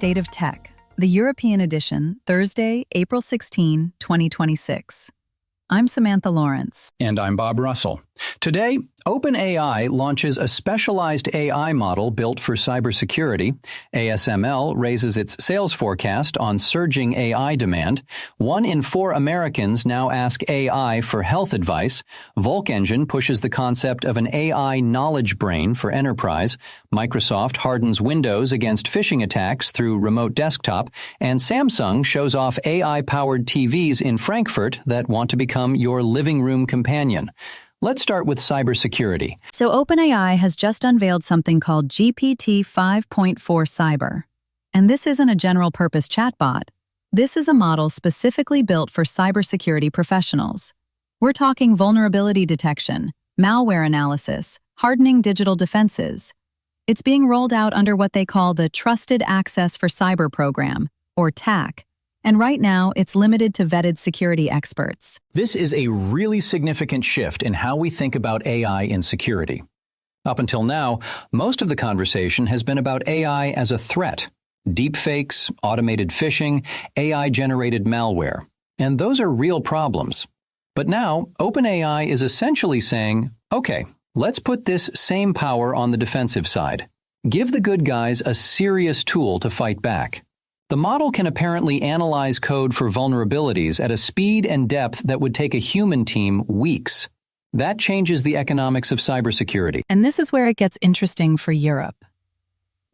State of Tech, the European edition, Thursday, April 16, 2026. I'm Samantha Lawrence. And I'm Bob Russell. Today, OpenAI launches a specialized AI model built for cybersecurity. ASML raises its sales forecast on surging AI demand. 1 in 4 Americans now ask AI for health advice. Volcengine pushes the concept of an AI knowledge brain for enterprise. Microsoft hardens Windows against phishing attacks through remote desktop. And Samsung shows off AI-powered TVs in Frankfurt that want to become your living room companion. Let's start with cybersecurity. So OpenAI has just unveiled something called GPT-5.4 Cyber. And this isn't a general-purpose chatbot. This is a model specifically built for cybersecurity professionals. We're talking vulnerability detection, malware analysis, hardening digital defenses. It's being rolled out under what they call the Trusted Access for Cyber program, or TAC. And right now, it's limited to vetted security experts. This is a really significant shift in how we think about AI in security. Up until now, most of the conversation has been about AI as a threat. Deepfakes, automated phishing, AI-generated malware. And those are real problems. But now, OpenAI is essentially saying, okay, let's put this same power on the defensive side. Give the good guys a serious tool to fight back. The model can apparently analyze code for vulnerabilities at a speed and depth that would take a human team weeks. That changes the economics of cybersecurity. And this is where it gets interesting for Europe.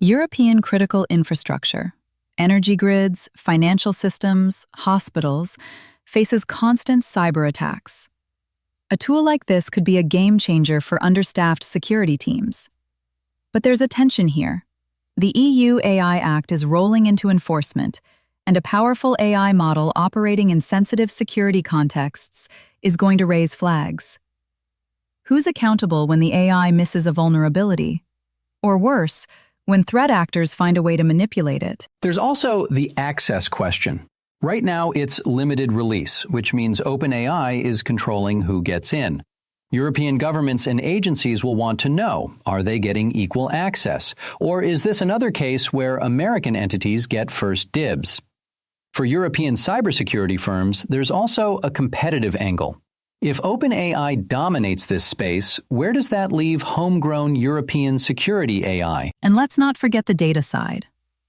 European critical infrastructure, energy grids, financial systems, hospitals, faces constant cyber attacks. A tool like this could be a game changer for understaffed security teams. But there's a tension here. The EU AI Act is rolling into enforcement, and a powerful AI model operating in sensitive security contexts is going to raise flags. Who's accountable when the AI misses a vulnerability? Or worse, when threat actors find a way to manipulate it? There's also the access question. Right now, it's limited release, which means OpenAI is controlling who gets in. European governments and agencies will want to know, are they getting equal access? Or is this another case where American entities get first dibs? For European cybersecurity firms, there's also a competitive angle. If OpenAI dominates this space, where does that leave homegrown European security AI? And let's not forget the data side.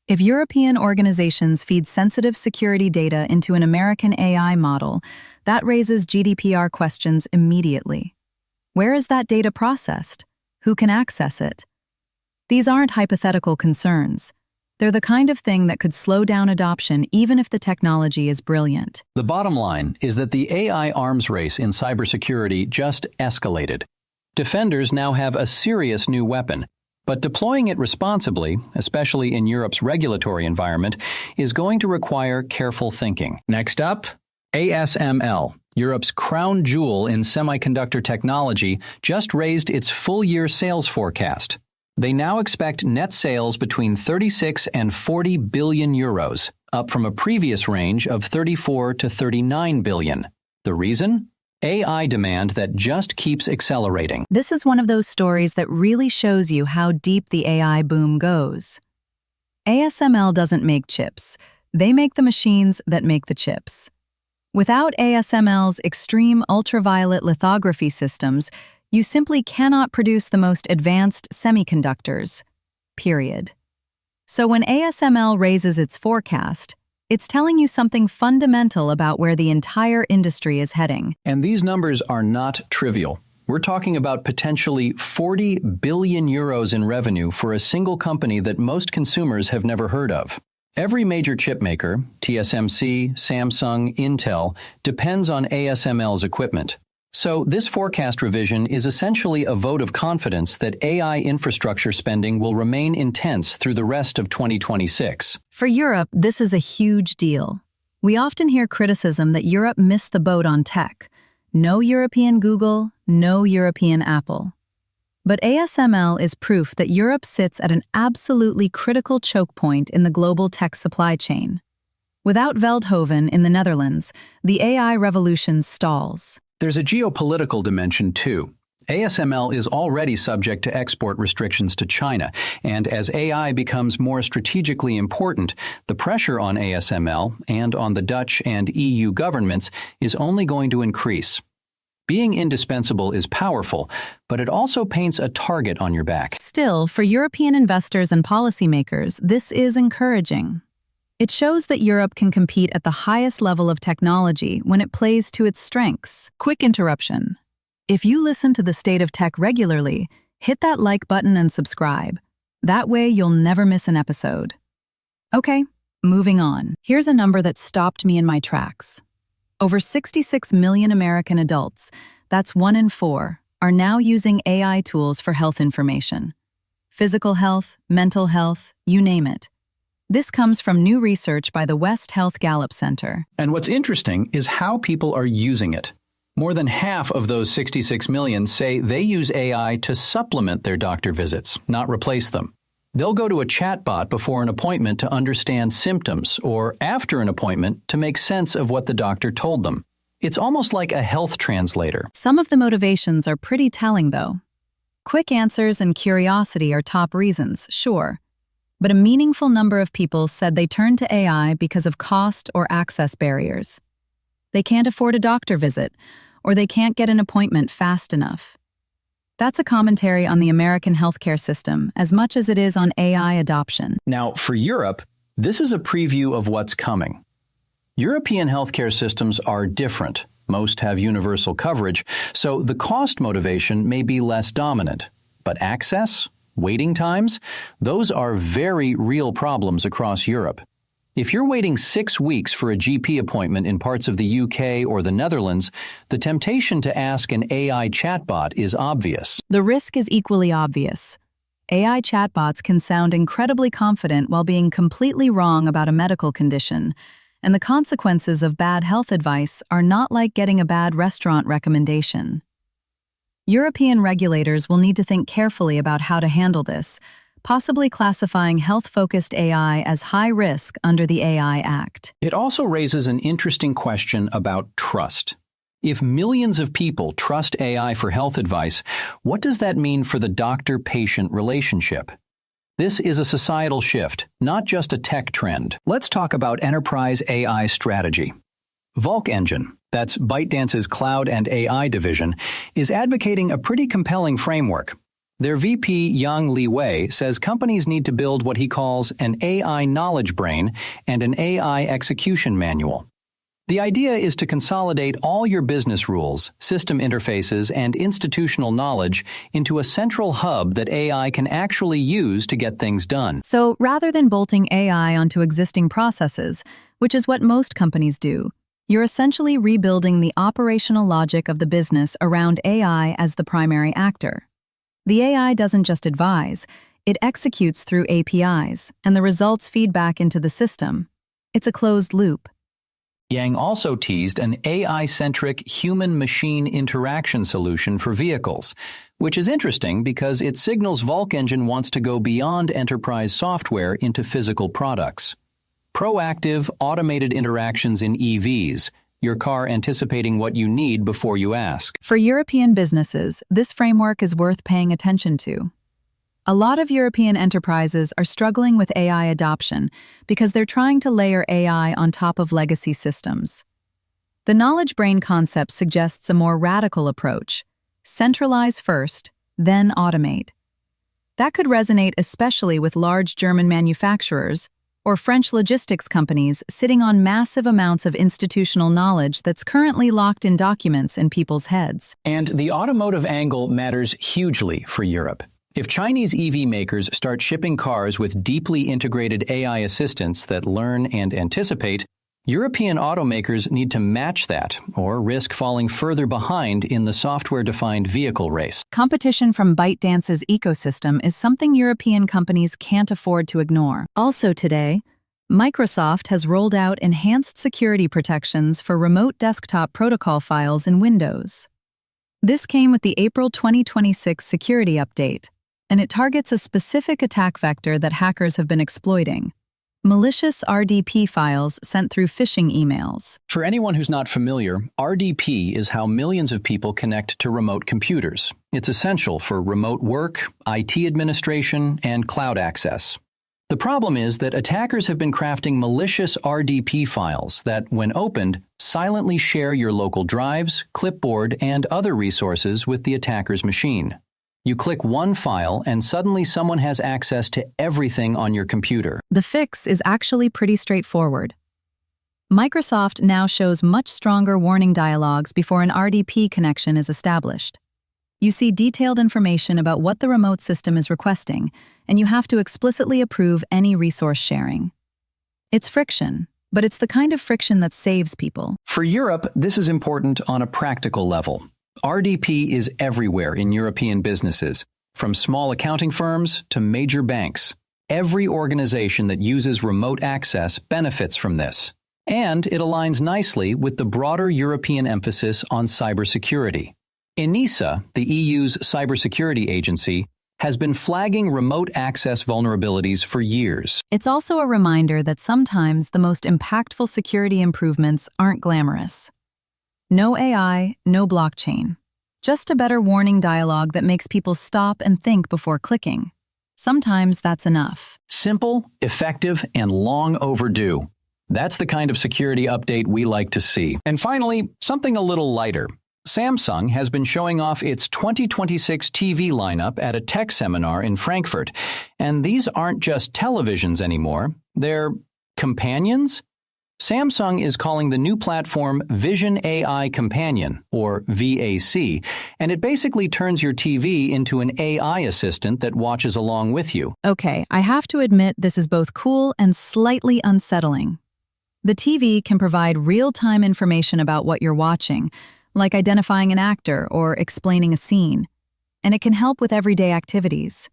If European organizations feed sensitive security data into an American AI model, that raises GDPR questions immediately. Where is that data processed? Who can access it? These aren't hypothetical concerns. They're the kind of thing that could slow down adoption even if the technology is brilliant. The bottom line is that the AI arms race in cybersecurity just escalated. Defenders now have a serious new weapon, but deploying it responsibly, especially in Europe's regulatory environment, is going to require careful thinking. Next up, ASML. Europe's crown jewel in semiconductor technology just raised its full-year sales forecast. They now expect net sales between 36 and 40 billion euros, up from a previous range of 34 to 39 billion. The reason? AI demand that just keeps accelerating. This is one of those stories that really shows you how deep the AI boom goes. ASML doesn't make chips. They make the machines that make the chips. Without ASML's extreme ultraviolet lithography systems, you simply cannot produce the most advanced semiconductors, period. So when ASML raises its forecast, it's telling you something fundamental about where the entire industry is heading. And these numbers are not trivial. We're talking about potentially 40 billion euros in revenue for a single company that most consumers have never heard of. Every major chip maker, TSMC, Samsung, Intel, depends on ASML's equipment. So this forecast revision is essentially a vote of confidence that AI infrastructure spending will remain intense through the rest of 2026. For Europe, this is a huge deal. We often hear criticism that Europe missed the boat on tech. No European Google, no European Apple. But ASML is proof that Europe sits at an absolutely critical choke point in the global tech supply chain. Without Veldhoven in the Netherlands, the AI revolution stalls. There's a geopolitical dimension too. ASML is already subject to export restrictions to China, and as AI becomes more strategically important, the pressure on ASML and on the Dutch and EU governments is only going to increase. Being indispensable is powerful, but it also paints a target on your back. Still, for European investors and policymakers, this is encouraging. It shows that Europe can compete at the highest level of technology when it plays to its strengths. Quick interruption. If you listen to the State of Tech regularly, hit that like button and subscribe. That way you'll never miss an episode. Okay, moving on. Here's a number that stopped me in my tracks. Over 66 million American adults, that's 1 in 4, are now using AI tools for health information. Physical health, mental health, you name it. This comes from new research by the West Health Gallup Center. And what's interesting is how people are using it. More than half of those 66 million say they use AI to supplement their doctor visits, not replace them. They'll go to a chatbot before an appointment to understand symptoms, or after an appointment to make sense of what the doctor told them. It's almost like a health translator. Some of the motivations are pretty telling, though. Quick answers and curiosity are top reasons, sure. But a meaningful number of people said they turned to AI because of cost or access barriers. They can't afford a doctor visit, or they can't get an appointment fast enough. That's a commentary on the American healthcare system as much as it is on AI adoption. Now, for Europe, this is a preview of what's coming. European healthcare systems are different. Most have universal coverage, so the cost motivation may be less dominant. But access, waiting times, those are very real problems across Europe. If you're waiting 6 weeks for a GP appointment in parts of the UK or the Netherlands, the temptation to ask an AI chatbot is obvious. The risk is equally obvious. AI chatbots can sound incredibly confident while being completely wrong about a medical condition, and the consequences of bad health advice are not like getting a bad restaurant recommendation. European regulators will need to think carefully about how to handle this, possibly classifying health-focused AI as high risk under the AI Act. It also raises an interesting question about trust. If millions of people trust AI for health advice, what does that mean for the doctor-patient relationship? This is a societal shift, not just a tech trend. Let's talk about enterprise AI strategy. Volcengine, that's ByteDance's cloud and AI division, is advocating a pretty compelling framework. Their VP, Yang Li Wei, says companies need to build what he calls an AI knowledge brain and an AI execution manual. The idea is to consolidate all your business rules, system interfaces, and institutional knowledge into a central hub that AI can actually use to get things done. So rather than bolting AI onto existing processes, which is what most companies do, you're essentially rebuilding the operational logic of the business around AI as the primary actor. The AI doesn't just advise, it executes through APIs, and the results feed back into the system. It's a closed loop. Yang also teased an AI-centric human-machine interaction solution for vehicles, which is interesting because it signals Volcengine wants to go beyond enterprise software into physical products. Proactive, automated interactions in EVs, your car anticipating what you need before you ask. For European businesses, this framework is worth paying attention to. A lot of European enterprises are struggling with AI adoption because they're trying to layer AI on top of legacy systems. The knowledge brain concept suggests a more radical approach: centralize first, then automate. That could resonate especially with large German manufacturers or French logistics companies sitting on massive amounts of institutional knowledge that's currently locked in documents in people's heads. And the automotive angle matters hugely for Europe. If Chinese EV makers start shipping cars with deeply integrated AI assistants that learn and anticipate, European automakers need to match that or risk falling further behind in the software-defined vehicle race. Competition from ByteDance's ecosystem is something European companies can't afford to ignore. Also today, Microsoft has rolled out enhanced security protections for remote desktop protocol files in Windows. This came with the April 2026 security update, and it targets a specific attack vector that hackers have been exploiting: Malicious RDP files sent through phishing emails. For anyone who's not familiar, RDP is how millions of people connect to remote computers. It's essential for remote work, IT administration, and cloud access. The problem is that attackers have been crafting malicious RDP files that, when opened, silently share your local drives, clipboard, and other resources with the attacker's machine. You click one file and suddenly someone has access to everything on your computer. The fix is actually pretty straightforward. Microsoft now shows much stronger warning dialogues before an RDP connection is established. You see detailed information about what the remote system is requesting, and you have to explicitly approve any resource sharing. It's friction, but it's the kind of friction that saves people. For Europe, this is important on a practical level. RDP is everywhere in European businesses, from small accounting firms to major banks. Every organization that uses remote access benefits from this. And it aligns nicely with the broader European emphasis on cybersecurity. ENISA, the EU's cybersecurity agency, has been flagging remote access vulnerabilities for years. It's also a reminder that sometimes the most impactful security improvements aren't glamorous. No AI, no blockchain. Just a better warning dialogue that makes people stop and think before clicking. Sometimes that's enough. Simple, effective, and long overdue. That's the kind of security update we like to see. And finally, something a little lighter. Samsung has been showing off its 2026 TV lineup at a tech seminar in Frankfurt. And these aren't just televisions anymore. They're companions? Samsung is calling the new platform Vision AI Companion, or VAC, and it basically turns your TV into an AI assistant that watches along with you. Okay, I have to admit this is both cool and slightly unsettling. The TV can provide real-time information about what you're watching, like identifying an actor or explaining a scene, and it can help with everyday activities.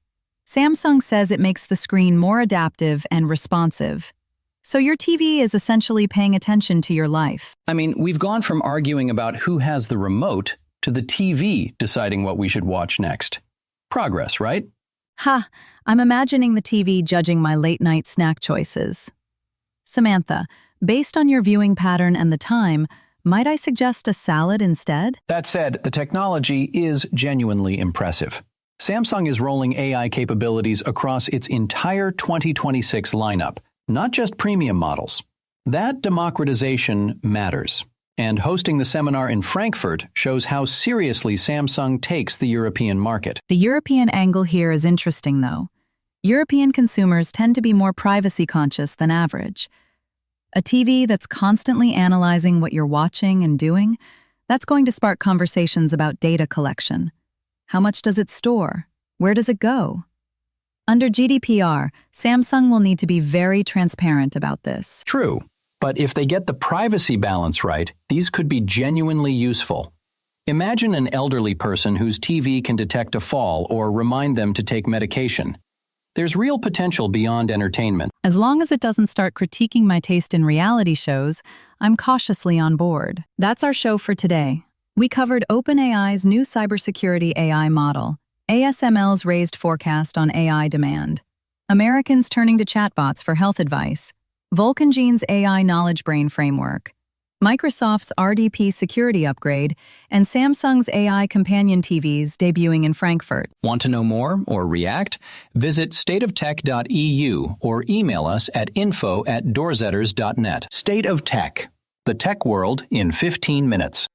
Samsung says it makes the screen more adaptive and responsive. So your TV is essentially paying attention to your life. I mean, we've gone from arguing about who has the remote to the TV deciding what we should watch next. Progress, right? Ha! I'm imagining the TV judging my late-night snack choices. Samantha, based on your viewing pattern and the time, might I suggest a salad instead? That said, the technology is genuinely impressive. Samsung is rolling AI capabilities across its entire 2026 lineup. Not just premium models. That democratization matters, and hosting the seminar in Frankfurt shows how seriously Samsung takes the European market. The European angle here is interesting, though. European consumers tend to be more privacy conscious than average. A TV that's constantly analyzing what you're watching and doing, that's going to spark conversations about data collection. How much does it store? Where does it go? Under GDPR, Samsung will need to be very transparent about this. True, but if they get the privacy balance right, these could be genuinely useful. Imagine an elderly person whose TV can detect a fall or remind them to take medication. There's real potential beyond entertainment. As long as it doesn't start critiquing my taste in reality shows, I'm cautiously on board. That's our show for today. We covered OpenAI's new cybersecurity AI model, ASML's raised forecast on AI demand, Americans turning to chatbots for health advice, Volcengine's AI knowledge brain framework, Microsoft's RDP security upgrade, and Samsung's AI companion TVs debuting in Frankfurt. Want to know more or react? Visit stateoftech.eu or email us at info@doorzetters.net. State of Tech, the tech world in 15 minutes.